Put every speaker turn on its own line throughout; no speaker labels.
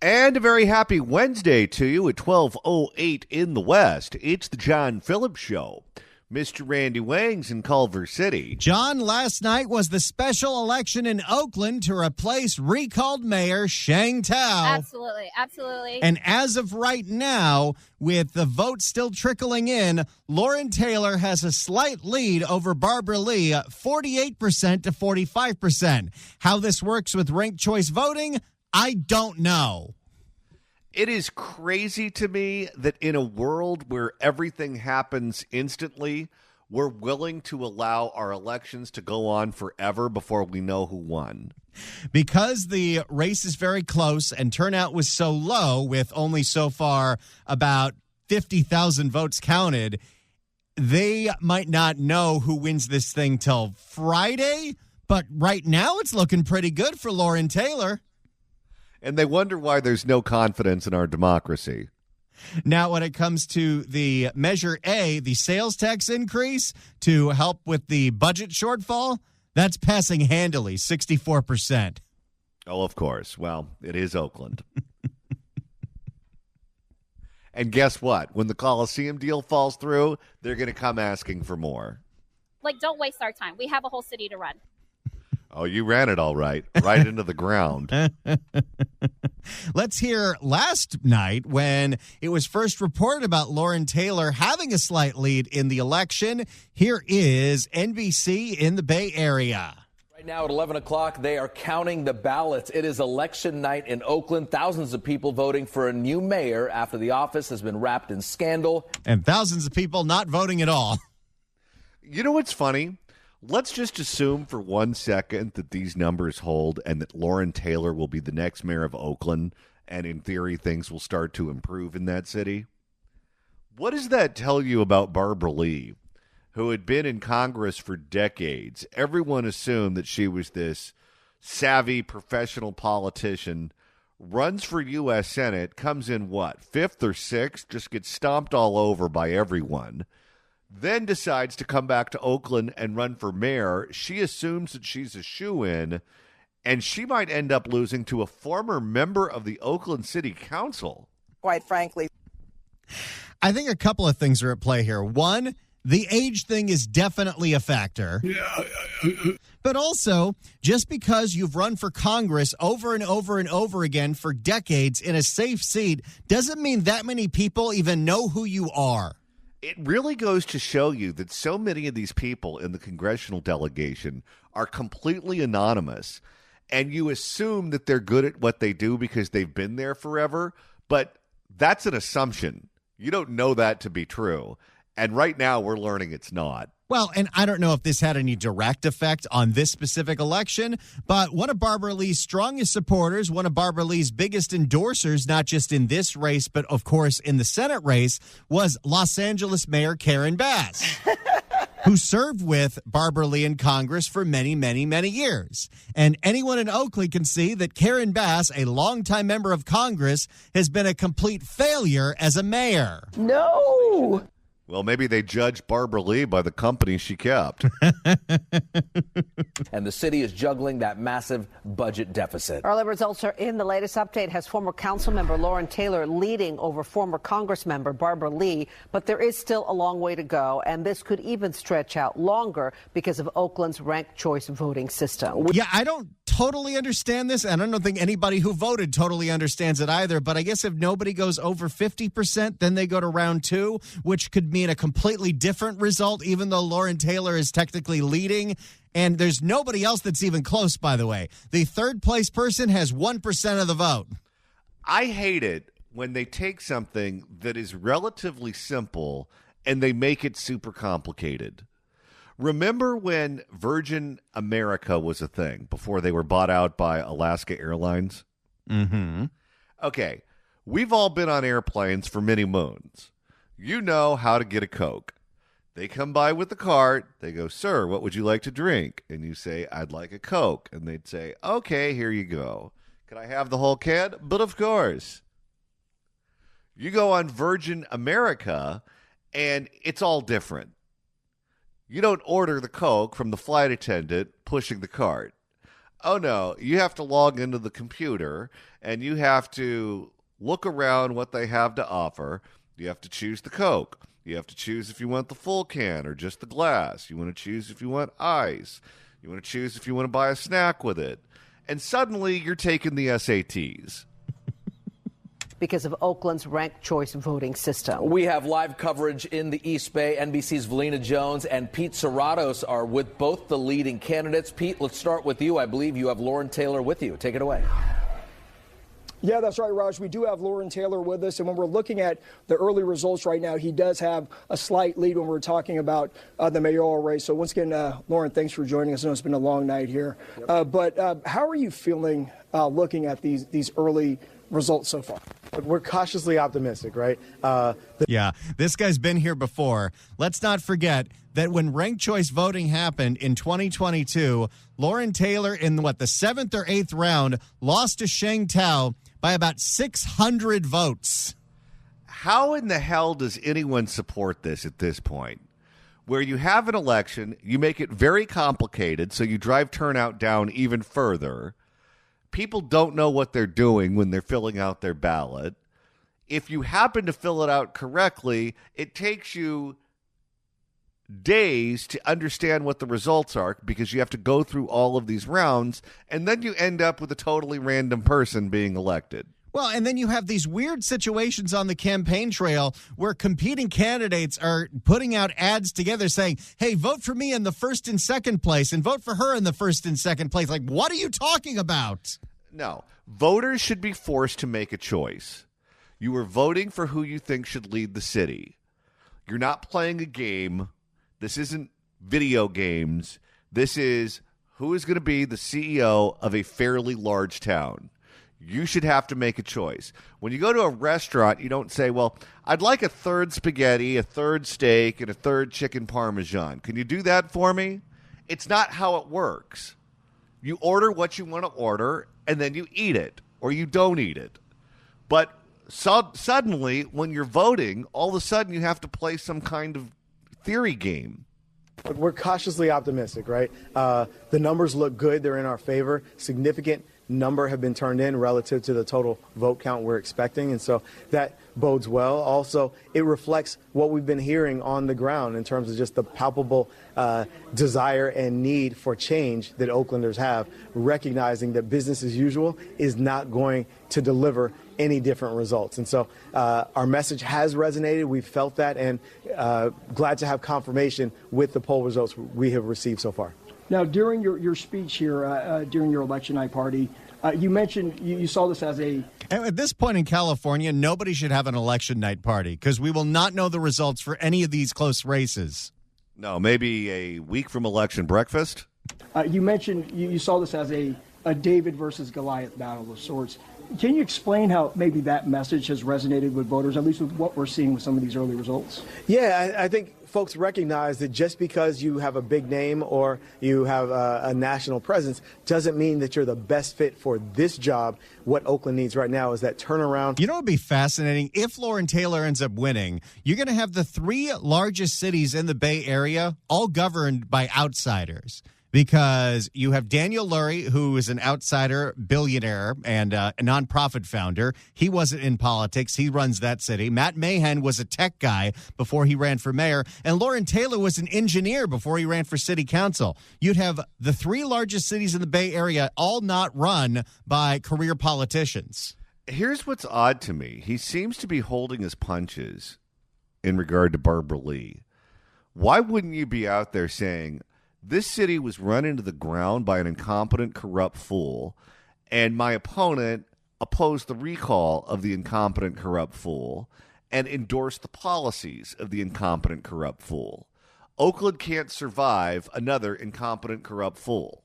And a very happy Wednesday to you at 12:08 in the West. It's the John Phillips Show. Mr. Randy Wangs in Culver City.
John, last night was the special election in Oakland to replace recalled Mayor Sheng Tao.
Absolutely.
And as of right now, with the vote still trickling in, Loren Taylor has a slight lead over Barbara Lee, 48% to 45%. How this works with ranked choice voting, I don't know.
It is crazy to me that in a world where everything happens instantly, we're willing to allow our elections to go on forever before we know who won.
Because the race is very close and turnout was so low, with only so far about 50,000 votes counted, they might not know who wins this thing till Friday. But right now it's looking pretty good for Loren Taylor.
And they wonder why there's no confidence in our democracy.
Now, when it comes to the Measure A, the sales tax increase to help with the budget shortfall, that's passing handily, 64%.
Oh, of course. Well, it is Oakland. And guess what? When the Coliseum deal falls through, they're going to come asking for more.
Don't waste our time. We have a whole city to run.
Oh, you ran it all right into the ground.
Let's hear last night when it was first reported about Loren Taylor having a slight lead in the election. Here is NBC in the Bay Area.
Right now at 11 o'clock, they are counting the ballots. It is election night in Oakland. Thousands of people voting for a new mayor after the office has been wrapped in scandal.
And thousands of people not voting at all.
You know what's funny? Let's just assume for 1 second that these numbers hold and that Loren Taylor will be the next mayor of Oakland, and in theory, things will start to improve in that city. What does that tell you about Barbara Lee, who had been in Congress for decades? Everyone assumed that she was this savvy professional politician, runs for U.S. Senate, comes in, fifth or sixth, just gets stomped all over by everyone. Then decides to come back to Oakland and run for mayor. She assumes that she's a shoo-in, and she might end up losing to a former member of the Oakland City Council.
Quite frankly,
I think a couple of things are at play here. One, the age thing is definitely a factor. But also, just because you've run for Congress over and over and over again for decades in a safe seat doesn't mean that many people even know who you are.
It really goes to show you that so many of these people in the congressional delegation are completely anonymous, and you assume that they're good at what they do because they've been there forever, but that's an assumption. You don't know that to be true, and right now we're learning it's not.
Well, and I don't know if this had any direct effect on this specific election, but one of Barbara Lee's strongest supporters, one of Barbara Lee's biggest endorsers, not just in this race, but of course in the Senate race, was Los Angeles Mayor Karen Bass, who served with Barbara Lee in Congress for many, many, many years. And anyone in Oakland can see that Karen Bass, a longtime member of Congress, has been a complete failure as a mayor.
no.
Well, maybe they judged Barbara Lee by the company she kept.
And the city is juggling that massive budget deficit.
Early results are in. The latest update has former council member Loren Taylor leading over former Congress member Barbara Lee, but there is still a long way to go, and this could even stretch out longer because of Oakland's ranked choice voting system.
Yeah, I don't totally understand this, and I don't think anybody who voted totally understands it either, but I guess if nobody goes over 50%, then they go to round two, which could mean a completely different result, even though Loren Taylor is technically leading. And there's nobody else that's even close, by the way. The third place person has 1% of the vote.
I hate it when they take something that is relatively simple and they make it super complicated. Remember when Virgin America was a thing before they were bought out by Alaska Airlines?
Mm-hmm.
Okay, we've all been on airplanes for many moons. You know how to get a Coke. They come by with the cart. They go, "Sir, what would you like to drink?" And you say, "I'd like a Coke." And they'd say, "Okay, here you go. Can I have the whole can?" "But of course." You go on Virgin America, and it's all different. You don't order the Coke from the flight attendant pushing the cart. Oh, no. You have to log into the computer, and you have to look around what they have to offer. You have to choose the Coke. You have to choose if you want the full can or just the glass. You want to choose if you want ice. You want to choose if you want to buy a snack with it. And suddenly you're taking the SATs.
Because of Oakland's ranked choice voting system.
We have live coverage in the East Bay. NBC's Valina Jones and Pete Serratos are with both the leading candidates. Pete, let's start with you. I believe you have Loren Taylor with you. Take it away.
Yeah, that's right, Raj. We do have Loren Taylor with us, and when we're looking at the early results right now, he does have a slight lead when we're talking about the mayoral race. So once again, Loren, thanks for joining us. I know it's been a long night here. But how are you feeling looking at these early results so far?
We're cautiously optimistic, right?
Yeah, this guy's been here before. Let's not forget that when ranked choice voting happened in 2022, Loren Taylor in the 7th or 8th round lost to Sheng Tao by about 600 votes.
How in the hell does anyone support this at this point? Where you have an election, you make it very complicated, so you drive turnout down even further. People don't know what they're doing when they're filling out their ballot. If you happen to fill it out correctly, it takes you days to understand what the results are because you have to go through all of these rounds, and then you end up with a totally random person being elected.
Well, and then you have these weird situations on the campaign trail where competing candidates are putting out ads together saying, hey, vote for me in the first and second place and vote for her in the first and second place. Like, what are you talking about?
No. Voters should be forced to make a choice. You are voting for who you think should lead the city. You're not playing a game. This isn't video games. This is who is going to be the CEO of a fairly large town. You should have to make a choice. When you go to a restaurant, you don't say, well, I'd like a third spaghetti, a third steak, and a third chicken parmesan. Can you do that for me? It's not how it works. You order what you want to order, and then you eat it, or you don't eat it. But suddenly, when you're voting, all of a sudden you have to play some kind of theory game.
We're cautiously optimistic, right? The numbers look good. They're in our favor. Significant number have been turned in relative to the total vote count we're expecting, and so that bodes well. Also, it reflects what we've been hearing on the ground in terms of just the palpable desire and need for change that Oaklanders have, recognizing that business as usual is not going to deliver any different results. And so our message has resonated. We've felt that, and glad to have confirmation with the poll results we have received so far.
Now, during your speech here, during your election night party, you mentioned you saw this as a...
At this point in California, nobody should have an election night party because we will not know the results for any of these close races.
No, maybe a week from election breakfast?
You mentioned you saw this as a David versus Goliath battle of sorts. Can you explain how maybe that message has resonated with voters, at least with what we're seeing with some of these early results?
Yeah, I think folks recognize that just because you have a big name or you have a national presence doesn't mean that you're the best fit for this job. What Oakland needs right now is that turnaround.
You know what would be fascinating? If Loren Taylor ends up winning, you're going to have the 3 largest cities in the Bay Area all governed by outsiders. Because you have Daniel Lurie, who is an outsider billionaire and a nonprofit founder. He wasn't in politics. He runs that city. Matt Mahan was a tech guy before he ran for mayor. And Loren Taylor was an engineer before he ran for city council. You'd have the 3 largest cities in the Bay Area all not run by career politicians.
Here's what's odd to me. He seems to be holding his punches in regard to Barbara Lee. Why wouldn't you be out there saying, this city was run into the ground by an incompetent, corrupt fool, and my opponent opposed the recall of the incompetent, corrupt fool and endorsed the policies of the incompetent, corrupt fool. Oakland can't survive another incompetent, corrupt fool.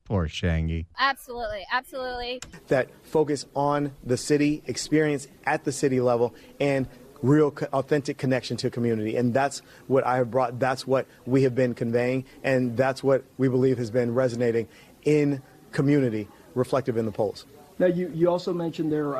Poor Shangy.
Absolutely. Absolutely.
That focus on the city, experience at the city level, and real authentic connection to community. And that's what I have brought. That's what we have been conveying. And that's what we believe has been resonating in community, reflective in the polls.
Now, you also mentioned there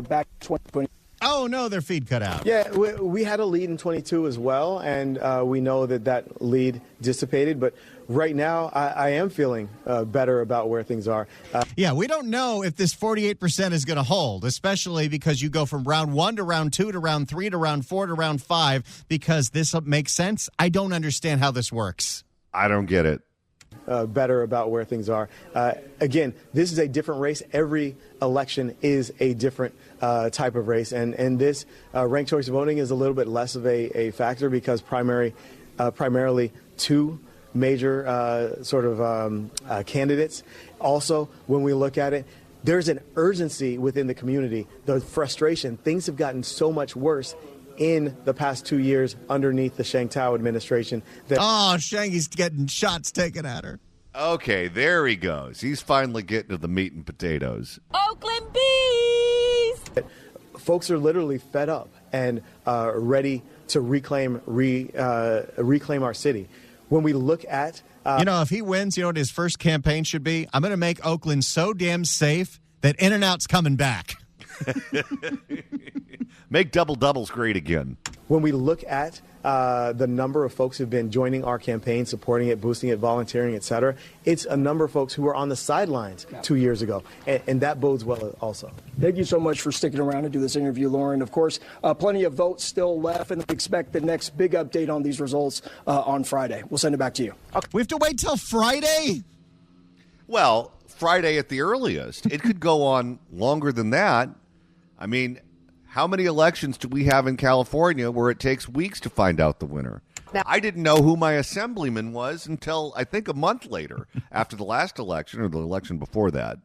back in 2020.
oh, no, their feed cut out.
Yeah, we had a lead in 22 as well, and we know that lead dissipated. But right now, I am feeling better about where things are.
Yeah, we don't know if this 48% is going to hold, especially because you go from round 1 to round 2 to round 3 to round 4 to round 5, because this makes sense. I don't understand how this works.
I don't get it.
Better about where things are. Again, this is a different race. Every election is a different type of race, and this ranked choice voting is a little bit less of a factor because primarily two major candidates. Also, when we look at it, there's an urgency within the community. The frustration, things have gotten so much worse in the past 2 years underneath the Sheng Tao administration.
Shang's getting shots taken at her.
Okay, there he goes. He's finally getting to the meat and potatoes.
Oakland bees!
Folks are literally fed up and ready to reclaim our city. When we look at...
if he wins, you know what his first campaign should be? I'm going to make Oakland so damn safe that In-N-Out's coming back.
Make double-doubles great again.
When we look at the number of folks who've been joining our campaign, supporting it, boosting it, volunteering, et cetera, it's a number of folks who were on the sidelines 2 years ago, and that bodes well also.
Thank you so much for sticking around to do this interview, Loren. Of course, plenty of votes still left, and we expect the next big update on these results on Friday. We'll send it back to you.
Okay. We have to wait till Friday?
Well, Friday at the earliest. It could go on longer than that. I mean, how many elections do we have in California where it takes weeks to find out the winner?
Now,
I didn't know who my assemblyman was until, I think, a month later after the last election or the election before that.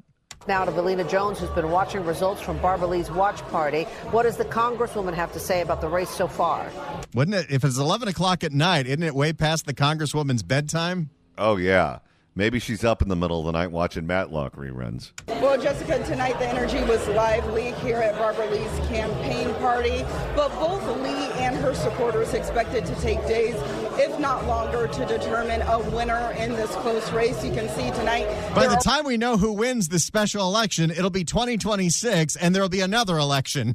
Now to Belina Jones, who's been watching results from Barbara Lee's watch party. What does the Congresswoman have to say about the race so far?
Wouldn't it? If it's 11 o'clock at night, isn't it way past the Congresswoman's bedtime?
Oh, yeah. Maybe she's up in the middle of the night watching Matlock reruns.
Well, Jessica, tonight the energy was lively here at Barbara Lee's campaign party, but both Lee and her supporters expected to take days, if not longer, to determine a winner in this close race. You can see tonight.
By the time we know who wins this special election, it'll be 2026, and there'll be another election.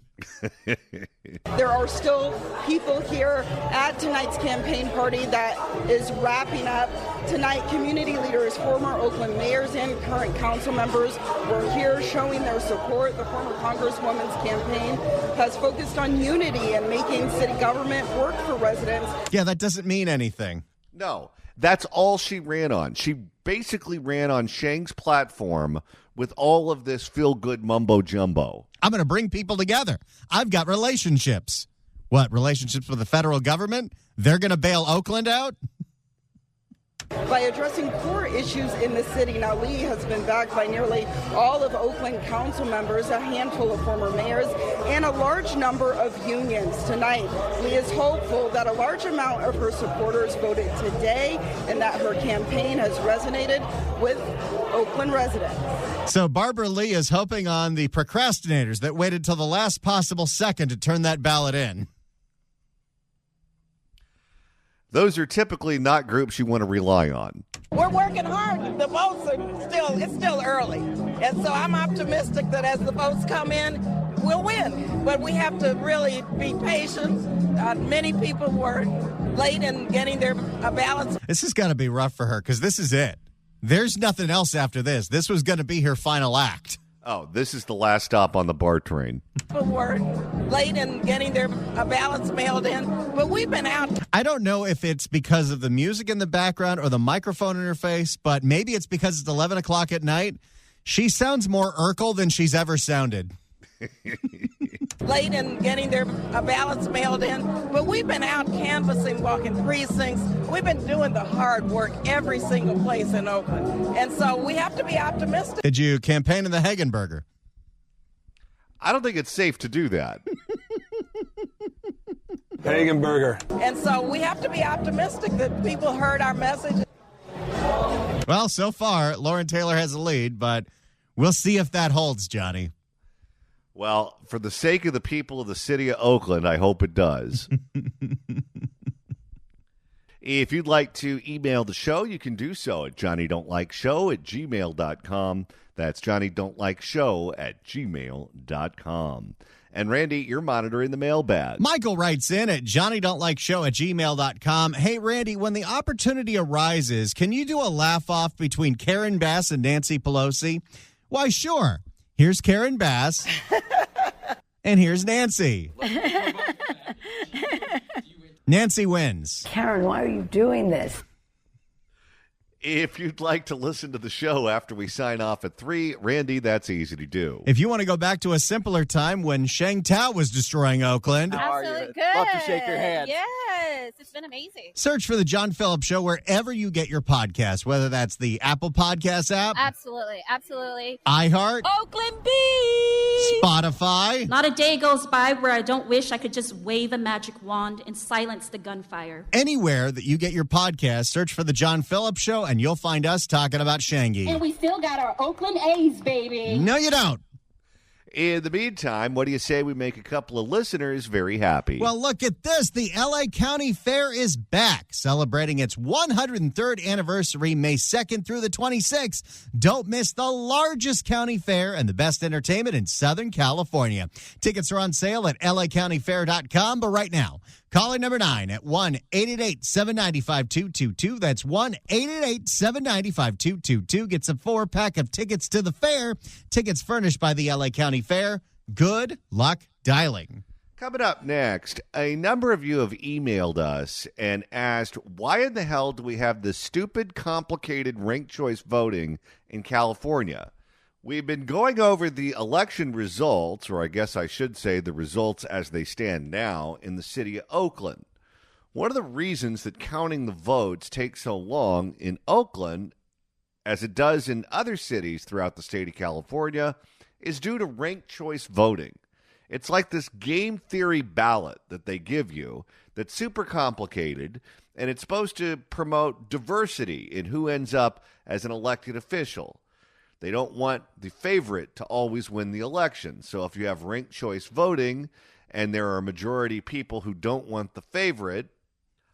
There are still people here at tonight's campaign party that is wrapping up. Tonight, community leaders, former Oakland mayors, and current council members were here showing their support. The former Congresswoman's campaign has focused on unity and making city government work for residents.
Yeah, that doesn't mean anything.
No, that's all she ran on. She basically ran on Sheng's platform with all of this feel-good mumbo-jumbo.
I'm going to bring people together. I've got relationships. What, relationships with the federal government? They're going to bail Oakland out?
By addressing core issues in the city. Now, Lee has been backed by nearly all of Oakland council members, a handful of former mayors, and a large number of unions. Tonight, Lee is hopeful that a large amount of her supporters voted today and that her campaign has resonated with Oakland residents.
So Barbara Lee is hoping on the procrastinators that waited till the last possible second to turn that ballot in.
Those are typically not groups you want to rely on.
We're working hard. The votes it's still early. And so I'm optimistic that as the votes come in, we'll win. But we have to really be patient. Many people were late in getting their ballots.
This has got to be rough for her because this is it. There's nothing else after this. This was going to be her final act.
Oh, this is the last stop on the BART train.
People were late in getting their ballots mailed in, but we've been out.
I don't know if it's because of the music in the background or the microphone in her face, but maybe it's because it's 11 o'clock at night. She sounds more Urkel than she's ever sounded.
Late in getting their ballots mailed in, but we've been out canvassing, walking precincts. We've been doing the hard work every single place in Oakland, and so we have to be optimistic.
Did you campaign in the Hagenberger?
I don't think it's safe to do that.
Hagenberger.
And so we have to be optimistic that people heard our message.
Well, so far, Loren Taylor has a lead, but we'll see if that holds, Johnny.
Well, for the sake of the people of the city of Oakland, I hope it does. If you'd like to email the show, you can do so at johnnydon'tlikeshow@gmail.com. That's johnnydon'tlikeshow@gmail.com. And Randy, you're monitoring the mailbag.
Michael writes in at johnnydontlikeshow@gmail.com. Hey, Randy, when the opportunity arises, can you do a laugh-off between Karen Bass and Nancy Pelosi? Why, sure. Here's Karen Bass, and here's Nancy. Nancy wins.
Karen, why are you doing this?
If you'd like to listen to the show after we sign off at 3, Randy, that's easy to do.
If you want to go back to a simpler time when Sheng Tao was destroying Oakland,
Absolutely good.
Love to shake your hand.
Yes, it's been amazing.
search for The John Phillips Show wherever you get your podcast, whether that's the Apple Podcast app,
Absolutely, absolutely.
iHeart,
Oakland Bees!
Spotify,
Not a day goes by where I don't wish I could just wave a magic wand and silence the gunfire.
anywhere that you get your podcast. Search for The John Phillips Show, and you'll find us talking about Shangy.
And we still got our Oakland A's, baby.
No, you don't.
In the meantime, what do you say we make a couple of listeners very happy?
Well, look at this. The LA County Fair is back, celebrating its 103rd anniversary May 2nd through the 26th. Don't miss the largest county fair and the best entertainment in Southern California. Tickets are on sale at lacountyfair.com, but right now, caller number 9 at 1-888-795-222. That's 1-888-795-222. Gets a 4-pack of tickets to the fair. Tickets furnished by the LA County Fair. Good luck dialing.
Coming up next, a number of you have emailed us and asked, why in the hell do we have this stupid, complicated ranked choice voting in California? We've been going over the election results, or I guess I should say the results as they stand now, in the city of Oakland. One of the reasons that counting the votes takes so long in Oakland, as it does in other cities throughout the state of California, is due to ranked choice voting. It's like this game theory ballot that they give you that's super complicated, and it's supposed to promote diversity in who ends up as an elected official. They don't want the favorite to always win the election. So if you have ranked choice voting and there are a majority people who don't want the favorite,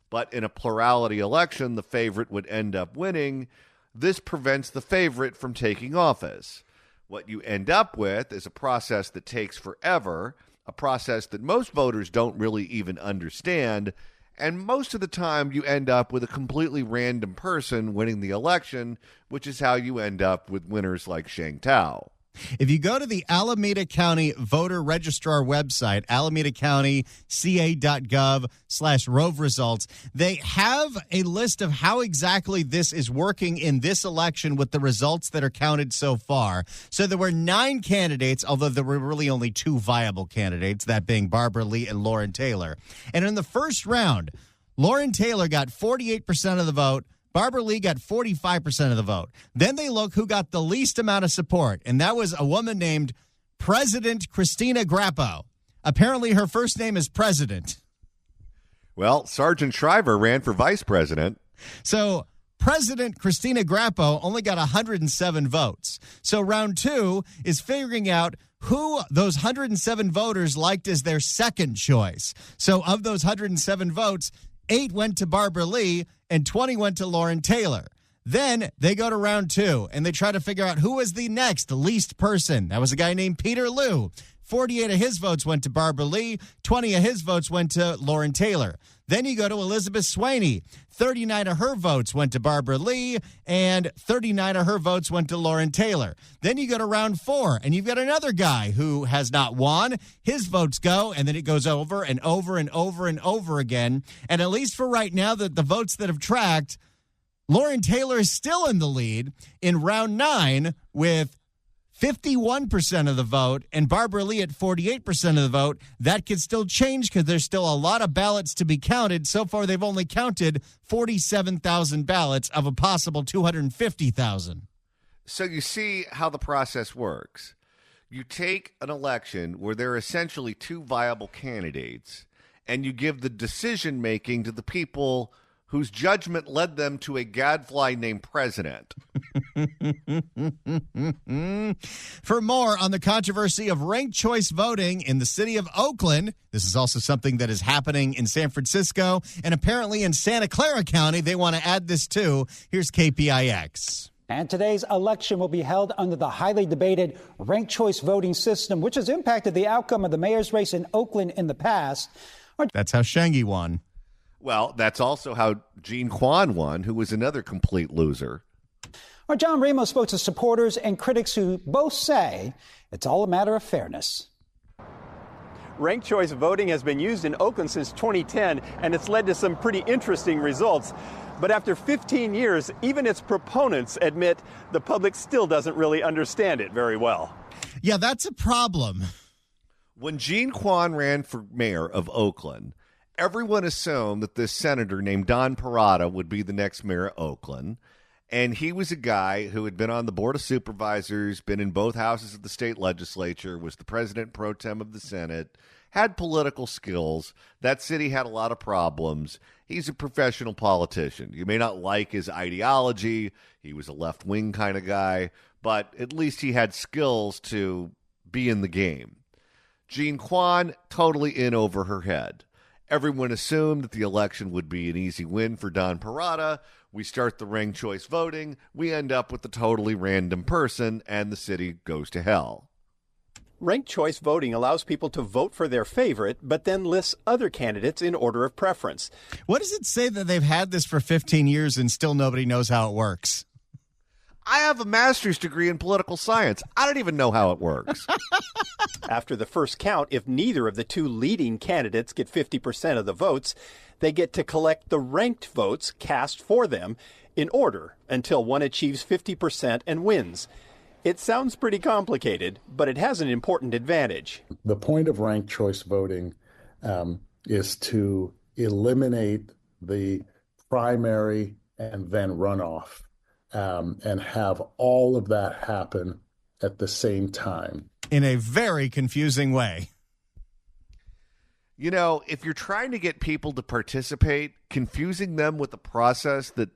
but in a plurality election, the favorite would end up winning, this prevents the favorite from taking office. What you end up with is a process that takes forever, a process that most voters don't really even understand, and most of the time you end up with a completely random person winning the election, which is how you end up with winners like Sheng Tao.
If you go to the Alameda County Voter Registrar website, alamedacountyca.gov/rove results, they have a list of how exactly this is working in this election with the results that are counted so far. So there were 9 candidates, although there were really only 2 viable candidates, that being Barbara Lee and Loren Taylor. And in the first round, Loren Taylor got 48% of the vote. Barbara Lee got 45% of the vote. Then they look who got the least amount of support, and that was a woman named President Christina Grappo. Apparently her first name is President.
Well, Sergeant Shriver ran for vice president.
So President Christina Grappo only got 107 votes. So round 2 is figuring out who those 107 voters liked as their second choice. So of those 107 votes, 8 went to Barbara Lee and 20 went to Loren Taylor. Then they go to round 2 and they try to figure out who was the next least person. That was a guy named Peter Liu. 48 of his votes went to Barbara Lee. 20 of his votes went to Loren Taylor. Then you go to Elizabeth Swaney. 39 of her votes went to Barbara Lee, and 39 of her votes went to Loren Taylor. Then you go to round 4, and you've got another guy who has not won. His votes go, and then it goes over and over and over and over again. And at least for right now, the votes that have tracked, Loren Taylor is still in the lead in round 9 with 51% of the vote, and Barbara Lee at 48% of the vote. That could still change because there's still a lot of ballots to be counted. So far, they've only counted 47,000 ballots of a possible 250,000.
So you see how the process works. You take an election where there are essentially 2 viable candidates, and you give the decision-making to the people whose judgment led them to a gadfly named president.
For more on the controversy of ranked choice voting in the city of Oakland, this is also something that is happening in San Francisco, and apparently in Santa Clara County, they want to add this too. Here's KPIX.
And today's election will be held under the highly debated ranked choice voting system, which has impacted the outcome of the mayor's race in Oakland in the past.
That's how Shangy won.
Well, that's also how Jean Quan won, who was another complete loser.
Our John Ramos spoke to supporters and critics who both say it's all a matter of fairness.
Ranked choice voting has been used in Oakland since 2010, and it's led to some pretty interesting results. But after 15 years, even its proponents admit the public still doesn't really understand it very well.
Yeah, that's a problem.
When Jean Quan ran for mayor of Oakland, everyone assumed that this senator named Don Parada would be the next mayor of Oakland. And he was a guy who had been on the Board of Supervisors, been in both houses of the state legislature, was the president pro tem of the Senate, had political skills. That city had a lot of problems. He's a professional politician. You may not like his ideology. He was a left-wing kind of guy, but at least he had skills to be in the game. Jean Quan, totally in over her head. Everyone assumed that the election would be an easy win for Don Parada. We start the ranked choice voting. We end up with a totally random person, and the city goes to hell.
Ranked choice voting allows people to vote for their favorite, but then lists other candidates in order of preference.
What does it say that they've had this for 15 years and still nobody knows how it works?
I have a master's degree in political science. I don't even know how it works.
After the first count, if neither of the two leading candidates get 50% of the votes, they get to collect the ranked votes cast for them in order until one achieves 50% and wins. It sounds pretty complicated, but it has an important advantage.
The point of ranked choice voting is to eliminate the primary and then runoff and have all of that happen at the same time.
In a very confusing way.
You know, if you're trying to get people to participate, confusing them with a process that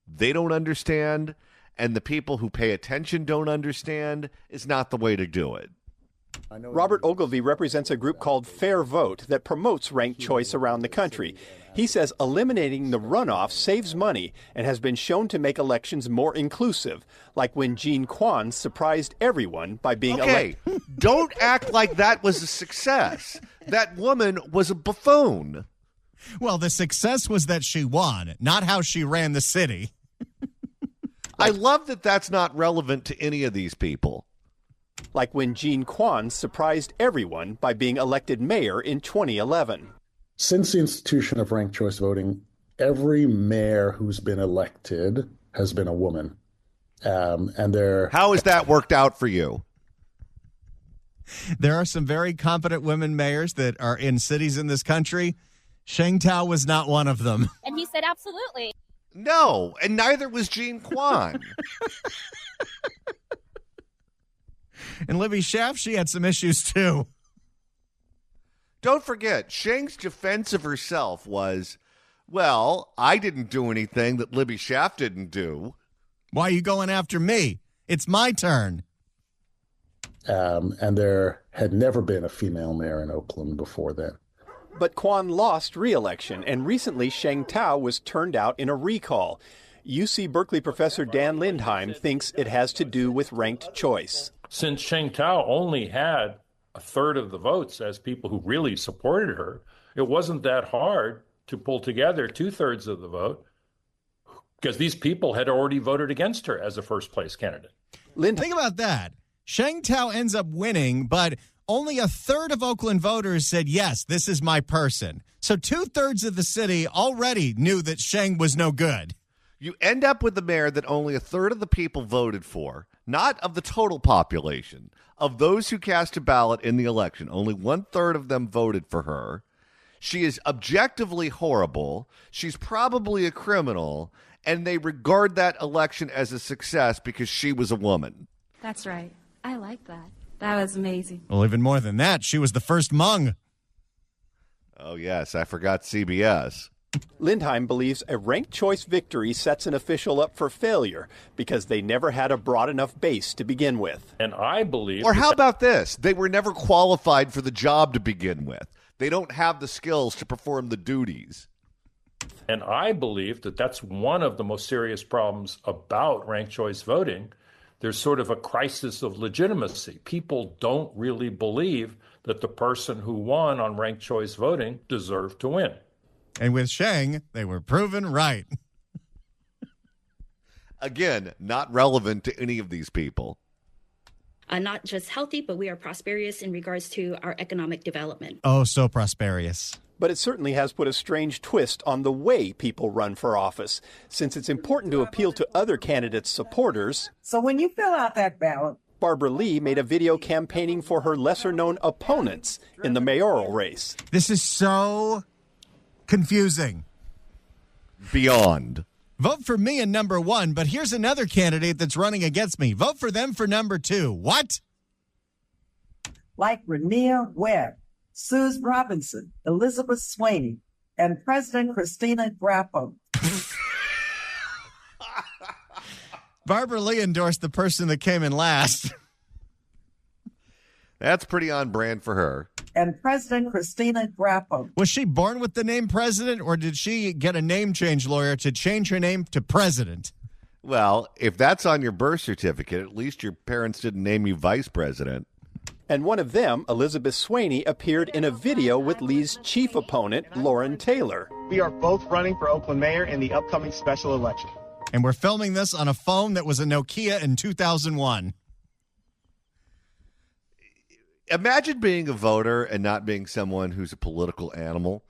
they don't understand and the people who pay attention don't understand is not the way to do it.
Robert Ogilvie represents a group called Fair Vote that promotes ranked choice around the country. He says eliminating the runoff saves money and has been shown to make elections more inclusive, like when Jean Quan surprised everyone by being elected.
Don't act like that was a success. That woman was a buffoon.
Well, the success was that she won, not how she ran the city.
I love that that's not relevant to any of these people.
Like when Jean Quan surprised everyone by being elected mayor in 2011.
Since the institution of ranked choice voting, every mayor who's been elected has been a woman.
How has that worked out for you?
There are some very competent women mayors that are in cities in this country. Sheng Tao was not one of them.
And he said, absolutely.
No, and neither was Jean Quan.
And Libby Schaaf, she had some issues too.
Don't forget, Sheng's defense of herself was, well, I didn't do anything that Libby Schaaf didn't do.
Why are you going after me? It's my turn.
And there had never been a female mayor in Oakland before then.
But Quan lost re-election, and recently Sheng Tao was turned out in a recall. UC Berkeley professor Dan Lindheim thinks it has to do with ranked choice.
Since Sheng Tao only had a third of the votes as people who really supported her, it wasn't that hard to pull together 2/3 of the vote because these people had already voted against her as a first-place candidate.
Think about that. Sheng Tao ends up winning, but only a third of Oakland voters said, yes, this is my person. So 2/3 of the city already knew that Sheng was no good.
You end up with a mayor that only a third of the people voted for, not of the total population. Of those who cast a ballot in the election, only 1/3 of them voted for her. She is objectively horrible. She's probably a criminal, and they regard that election as a success because she was a woman.
That's right. I like that. That was amazing.
Well, even more than that, she was the first Hmong.
Oh, yes, I forgot CBS.
Lindheim believes a ranked choice victory sets an official up for failure because they never had a broad enough base to begin with.
And I believe...
Or how about this? They were never qualified for the job to begin with. They don't have the skills to perform the duties.
And I believe that that's one of the most serious problems about ranked choice voting. There's sort of a crisis of legitimacy. People don't really believe that the person who won on ranked choice voting deserved to win.
And with Sheng, they were proven right.
Again, not relevant to any of these people.
Not just healthy, but we are prosperous in regards to our economic development.
Oh, so prosperous.
But it certainly has put a strange twist on the way people run for office, since it's important to appeal to other candidates' supporters.
So when you fill out that ballot,
Barbara Lee made a video campaigning for her lesser-known opponents in the mayoral race.
This is so confusing.
Beyond.
Vote for me in number 1, but here's another candidate that's running against me. Vote for them for number 2. What?
like Rainier Webb, Suze Robinson, Elizabeth Sweeney, and President Christina Grappo.
Barbara Lee endorsed the person that came in last.
That's pretty on brand for her.
And President Christina Grappo.
Was she born with the name President, or did she get a name change lawyer to change her name to President?
Well, if that's on your birth certificate, at least your parents didn't name you Vice President.
And one of them, Elizabeth Sweeney, appeared in a video with Lee's chief opponent, Loren Taylor.
We are both running for Oakland mayor in the upcoming special election.
And we're filming this on a phone that was a Nokia in 2001.
Imagine being a voter and not being someone who's a political animal,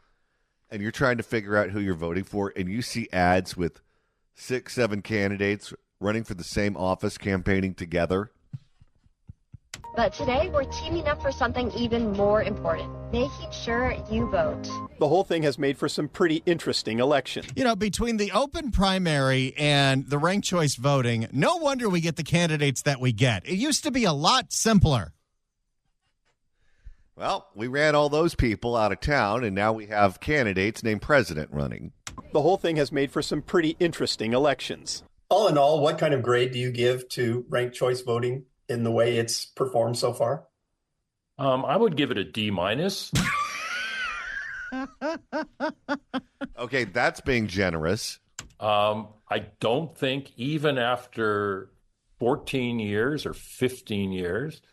and you're trying to figure out who you're voting for, and you see ads with 6, 7 candidates running for the same office campaigning together.
But today we're teaming up for something even more important, making sure you vote.
The whole thing has made for some pretty interesting election.
You know, between the open primary and the ranked choice voting, no wonder we get the candidates that we get. It used to be a lot simpler.
Well, we ran all those people out of town, and now we have candidates named President running.
The whole thing has made for some pretty interesting elections.
All in all, what kind of grade do you give to ranked choice voting in the way it's performed so far?
I would give it a D-.
Okay, that's being generous.
I don't think even after 14 years or 15 years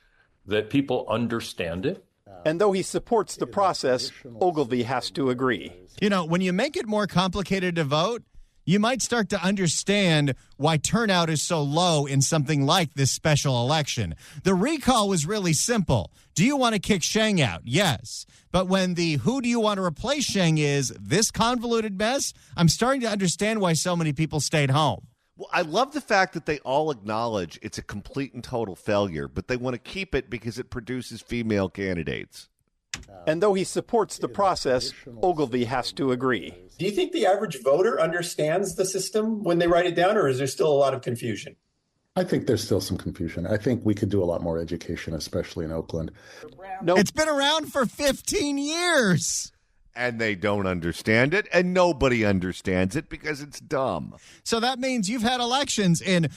that people understand it.
And though he supports the process, Ogilvy has to agree.
You know, when you make it more complicated to vote, you might start to understand why turnout is so low in something like this special election. The recall was really simple. Do you want to kick Sheng out? Yes. But when the who do you want to replace Sheng is this convoluted mess, I'm starting to understand why so many people stayed home.
Well, I love the fact that they all acknowledge it's a complete and total failure, but they want to keep it because it produces female candidates.
And though he supports the process, Ogilvy has to agree.
Do you think the average voter understands the system when they write it down, or is there still a lot of confusion?
I think there's still some confusion. I think we could do a lot more education, especially in Oakland.
No, it's been around for 15 years.
And they don't understand it, and nobody understands it because it's dumb.
So that means you've had elections in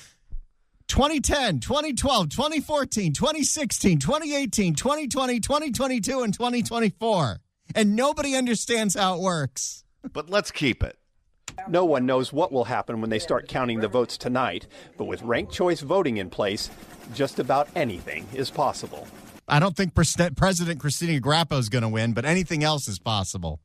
2010, 2012, 2014, 2016, 2018, 2020, 2022, and 2024. And nobody understands how it works.
But let's keep it.
No one knows what will happen when they start counting the votes tonight, but with ranked choice voting in place, just about anything is possible.
I don't think President Christina Grappo is going to win, but anything else is possible.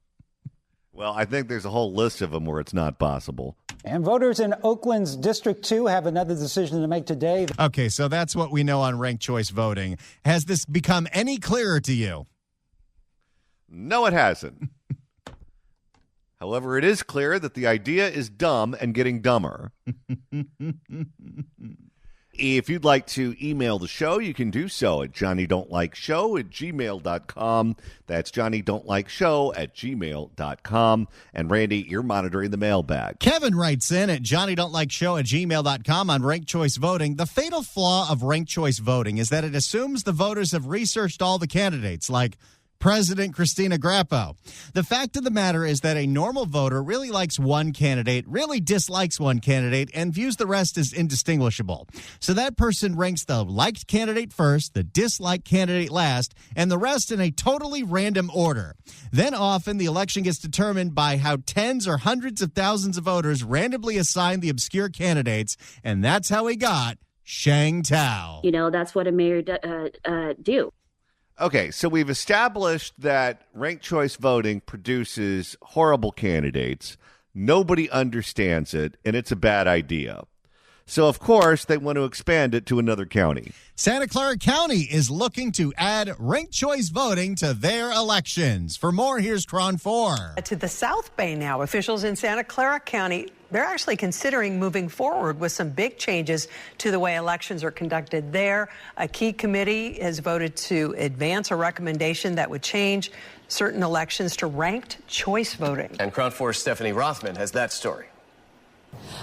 Well, I think there's a whole list of them where it's not possible.
And voters in Oakland's District 2 have another decision to make today.
Okay, so that's what we know on ranked choice voting. Has this become any clearer to you?
No, it hasn't. However, it is clear that the idea is dumb and getting dumber. If you'd like to email the show, you can do so at johnnydon'tlikeshow@gmail.com. That's johnnydon'tlikeshow@gmail.com. And Randy, you're monitoring the mailbag.
Kevin writes in at johnnydon'tlikeshow@gmail.com on ranked choice voting. The fatal flaw of ranked choice voting is that it assumes the voters have researched all the candidates, like President Christina Grappo. The fact of the matter is that a normal voter really likes one candidate, really dislikes one candidate, and views the rest as indistinguishable. So that person ranks the liked candidate first, the disliked candidate last, and the rest in a totally random order. Then often the election gets determined by how tens or hundreds of thousands of voters randomly assign the obscure candidates, and that's how we got Shang Tao.
You know, that's what a mayor do.
Okay, so we've established that ranked choice voting produces horrible candidates. Nobody understands it, and it's a bad idea. So, of course, they want to expand it to another county.
Santa Clara County is looking to add ranked choice voting to their elections. For more, here's Cron 4.
To the South Bay now, officials in Santa Clara County, they're actually considering moving forward with some big changes to the way elections are conducted there. A key committee has voted to advance a recommendation that would change certain elections to ranked choice voting.
And Crown 4's Stephanie Rothman has that story.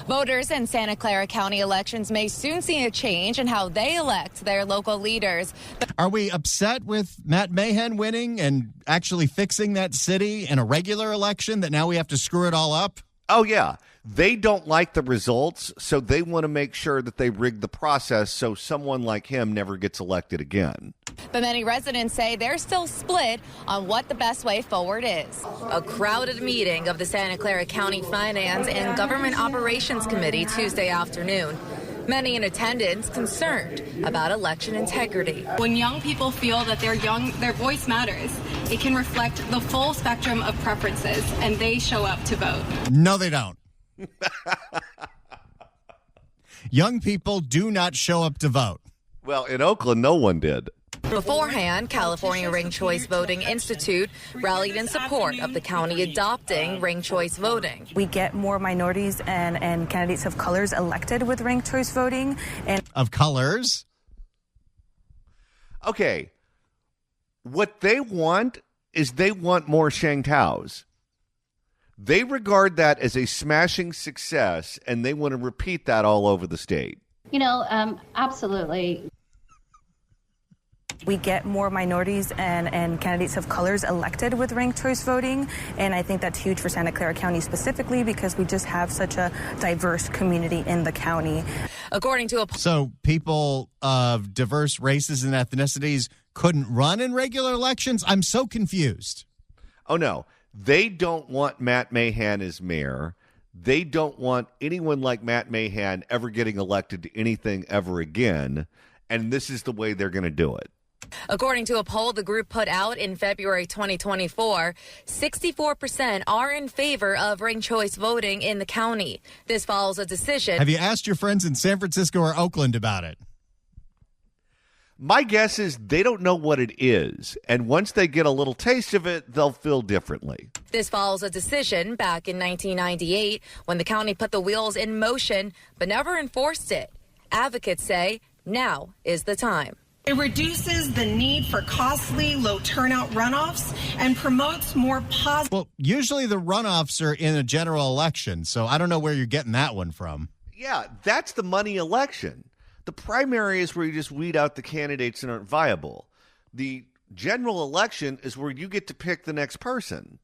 Voters in Santa Clara County elections may soon see a change in how they elect their local leaders.
Are we upset with Matt Mahan winning and actually fixing that city in a regular election that now we have to screw it all up?
Oh, yeah. They don't like the results, so they want to make sure that they rig the process so someone like him never gets elected again.
But many residents say they're still split on what the best way forward is. A crowded meeting of the Santa Clara County Finance and Government Operations Committee Tuesday afternoon. Many in attendance concerned about election integrity.
When young people feel that their voice matters, it can reflect the full spectrum of preferences, and they show up to vote.
No, they don't. Young people do not show up to vote.
Well, in Oakland, no one did.
Beforehand, California Ranked Choice Voting Institute rallied in support of the county adopting ranked choice voting.
We get more minorities and candidates of colors elected with ranked choice voting. And
of colors?
Okay. What they want is they want more Shang Taos. They regard that as a smashing success, and they want to repeat that all over the state.
You know, absolutely.
We get more minorities and candidates of colors elected with ranked choice voting, and I think that's huge for Santa Clara County specifically because we just have such a diverse community in the county.
According to
So people of diverse races and ethnicities couldn't run in regular elections? I'm so confused.
Oh, no. They don't want Matt Mahan as mayor. They don't want anyone like Matt Mahan ever getting elected to anything ever again, and this is the way they're going to do it.
According to a poll the group put out in February 2024, 64% are in favor of ranked choice voting in the county. This follows a decision.
Have you asked your friends in San Francisco or Oakland about it?
My guess is they don't know what it is, and once they get a little taste of it, they'll feel differently.
This follows a decision back in 1998 when the county put the wheels in motion but never enforced it. Advocates say now is the time.
It reduces the need for costly, low-turnout runoffs and promotes more positive...
Well, usually the runoffs are in a general election, so I don't know where you're getting that one from.
Yeah, that's the money election. The primary is where you just weed out the candidates that aren't viable. The general election is where you get to pick the next person.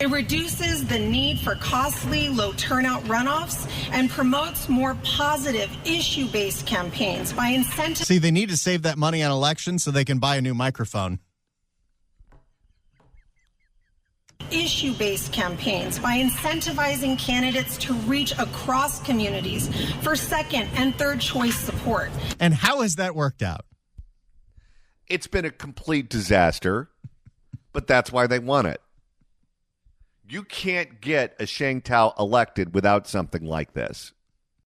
It reduces the need for costly, low-turnout runoffs and promotes more positive, issue-based campaigns by incentivizing...
See, they need to save that money on elections so they can buy a new microphone.
Issue-based campaigns by incentivizing candidates to reach across communities for second and third choice support.
And how has that worked out?
It's been a complete disaster, but that's why they want it. You can't get a Shang Tao elected without something like this.